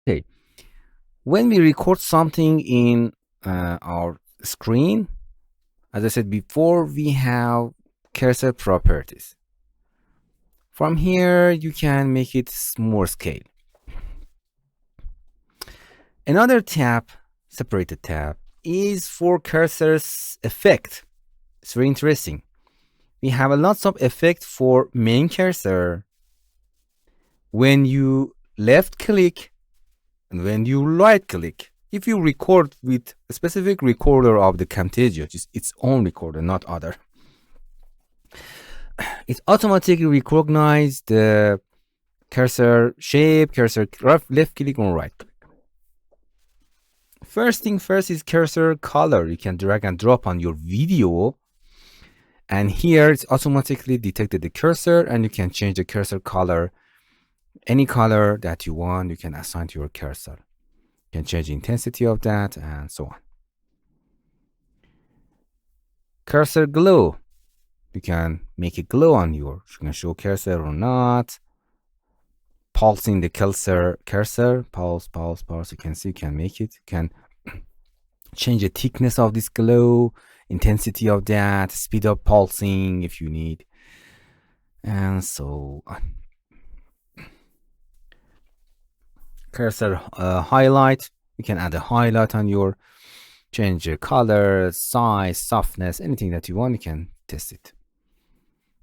Okay, when we record something in our screen, as I said before, we have cursor properties. From here, you can make it more scale. Another tab, separated tab, is for cursor's effect. It's very interesting. We have a lots of effect for main cursor. When you left click and when you right click, if you record with a specific recorder of the Camtasia, just its own recorder, not other, it automatically recognizes the cursor shape, cursor left click or right click. First thing first is cursor color. You can drag and drop on your video, and here it's automatically detected the cursor, and you can change the cursor color. Any color that you want, you can assign to your cursor. You can change the intensity of that and so on. Cursor glow. You can make it glow on you can show cursor or not. Pulsing the cursor, pulse. You can see, you can make it. You can change the thickness of this glow, intensity of that, speed up pulsing if you need, and so on. Cursor highlight. You can add a highlight on your, change your color, size, softness, anything that you want, you can test it.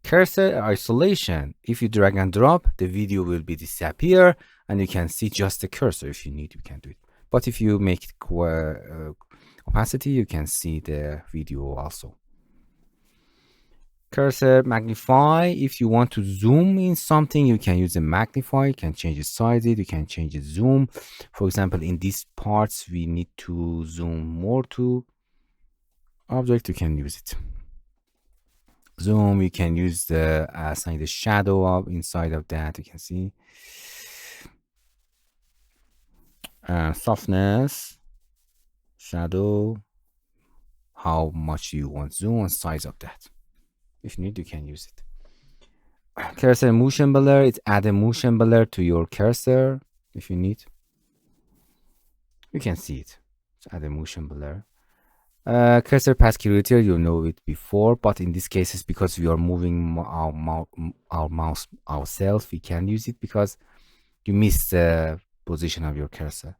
Cursor isolation. If you drag and drop, the video will be disappear and you can see just the cursor. If you need, you can do it. But if you make it opacity, you can see the video also. Cursor magnify. If you want to zoom in something, you can use a magnify. You can change the size, you can change the zoom. For example, in these parts, we need to zoom more to object, you can use it. Zoom, you can use the assign the shadow of inside of that, you can see. Softness, shadow, how much you want zoom and size of that. If you need, you can use it. Cursor motion blur, it's add a motion blur to your cursor if you need. You can see it. It's add a motion blur. Cursor path curator, you know it before, but in this case, it's because we are moving our mouse ourselves, we can use it because you miss the position of your cursor.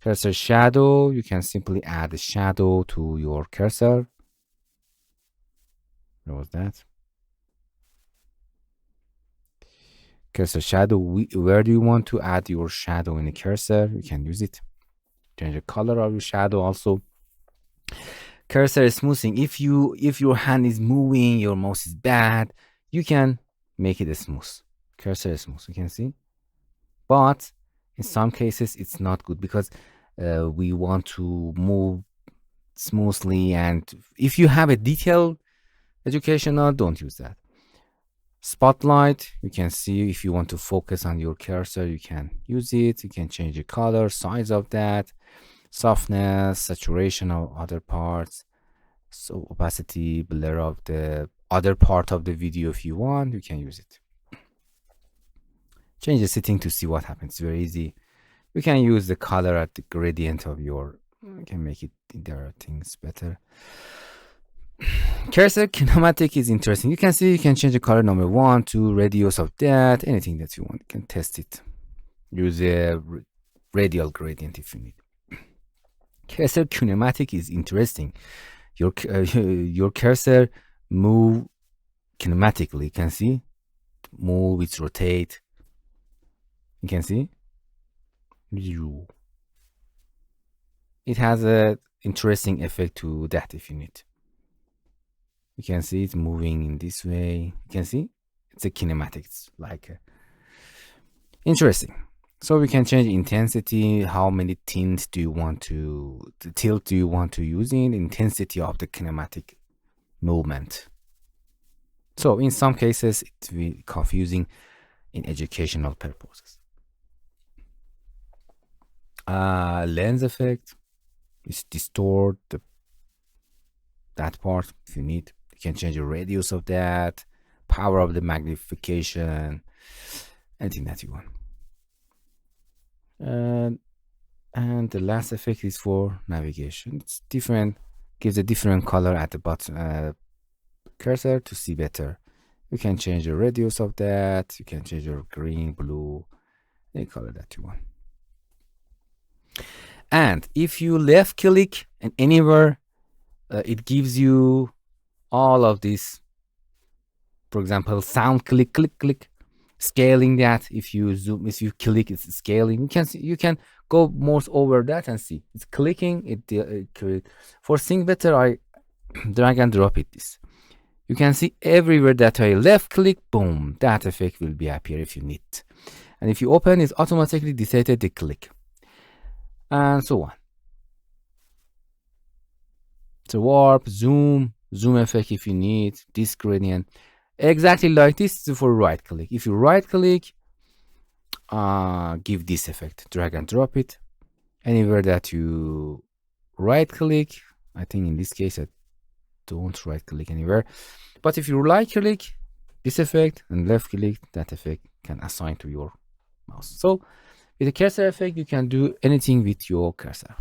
Cursor shadow, you can simply add a shadow to your cursor. What was that? Cursor shadow, where do you want to add your shadow in the cursor? You can use it. Change the color of your shadow also. Cursor smoothing. If your hand is moving, your mouse is bad, you can make it smooth. Cursor smooth, you can see. But in some cases, it's not good because we want to move smoothly. And if you have a detailed educational, don't use that. Spotlight, you can see if you want to focus on your cursor, you can use it. You can change the color, size of that, softness, saturation of other parts, so opacity, blur of the other part of the video. If you want, you can use it. Change the setting to see what happens. Very easy. You can use the color at the gradient of your, you can make it, there are things better. Cursor kinematic is interesting. You can see you can change the color number 1 to radius of that, anything that you want. You can test it. Use a radial gradient if you need. Cursor kinematic is interesting. Your cursor move kinematically. You can see move, it's rotate. You can see it has a interesting effect to that if you need. You can see it's moving in this way. You can see it's a kinematic. It's like interesting. So we can change intensity. How many tints do you want to, the tilt do you want to use in intensity of the kinematic movement? So in some cases, it's really confusing in educational purposes. Lens effect is distort that part if you need. You can change the radius of that, power of the magnification, anything that you want. And the last effect is for navigation. It's different, gives a different color at the bottom cursor to see better. You can change the radius of that. You can change your green, blue, any color that you want. And if you left click and anywhere, it gives you all of this. For example, sound click, click, click, scaling that. If you zoom, if you click, it's scaling. You can go more over that and see it's clicking. It for seeing better, I drag and drop it. This you can see everywhere that I left click, boom, that effect will be appear if you need. And if you open, it automatically detected the click, and so on. So warp, zoom effect if you need, this gradient, exactly like this for right click. If you right click, give this effect, drag and drop it. Anywhere that you right click, I think in this case I don't right click anywhere, but if you right click, this effect, and left click, that effect can assign to your mouse. So with the cursor effect, you can do anything with your cursor.